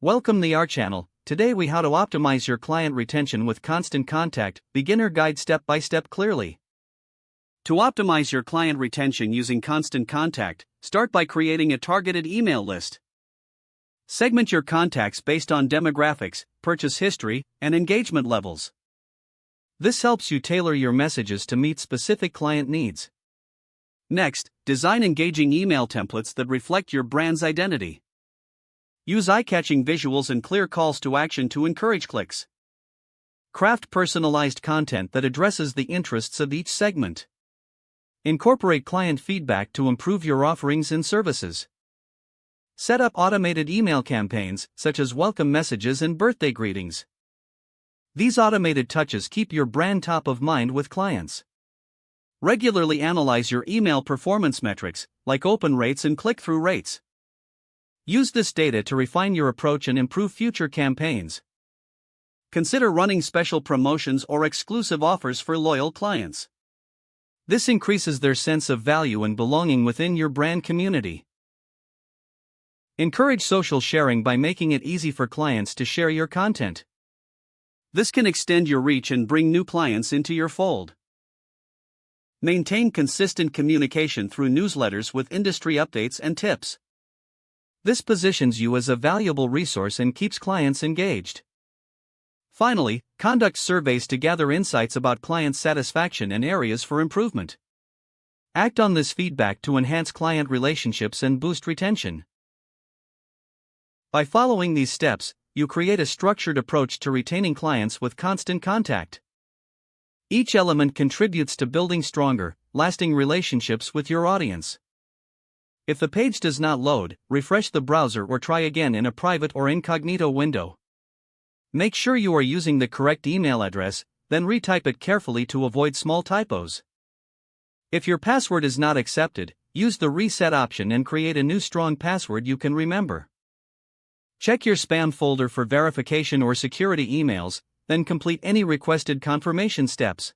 Welcome to our channel. Today we how to optimize your client retention with Constant Contact, beginner guide step by step clearly. To optimize your client retention using Constant Contact, start by creating a targeted email list. Segment your contacts based on demographics, purchase history, and engagement levels. This helps you tailor your messages to meet specific client needs. Next, design engaging email templates that reflect your brand's identity. Use eye-catching visuals and clear calls to action to encourage clicks. Craft personalized content that addresses the interests of each segment. Incorporate client feedback to improve your offerings and services. Set up automated email campaigns, such as welcome messages and birthday greetings. These automated touches keep your brand top of mind with clients. Regularly analyze your email performance metrics, like open rates and click-through rates. Use this data to refine your approach and improve future campaigns. Consider running special promotions or exclusive offers for loyal clients. This increases their sense of value and belonging within your brand community. Encourage social sharing by making it easy for clients to share your content. This can extend your reach and bring new clients into your fold. Maintain consistent communication through newsletters with industry updates and tips. This positions you as a valuable resource and keeps clients engaged. Finally, conduct surveys to gather insights about client satisfaction and areas for improvement. Act on this feedback to enhance client relationships and boost retention. By following these steps, you create a structured approach to retaining clients with Constant Contact. Each element contributes to building stronger, lasting relationships with your audience. If the page does not load, refresh the browser or try again in a private or incognito window. Make sure you are using the correct email address, then retype it carefully to avoid small typos. If your password is not accepted, use the reset option and create a new strong password you can remember. Check your spam folder for verification or security emails, then complete any requested confirmation steps.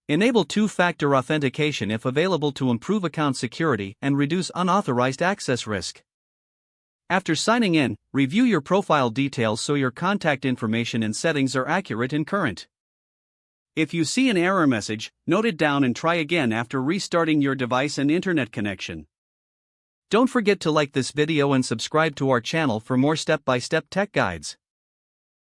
Enable two-factor authentication if available to improve account security and reduce unauthorized access risk. After signing in, review your profile details so your contact information and settings are accurate and current. If you see an error message, note it down and try again after restarting your device and internet connection. Don't forget to like this video and subscribe to our channel for more step-by-step tech guides.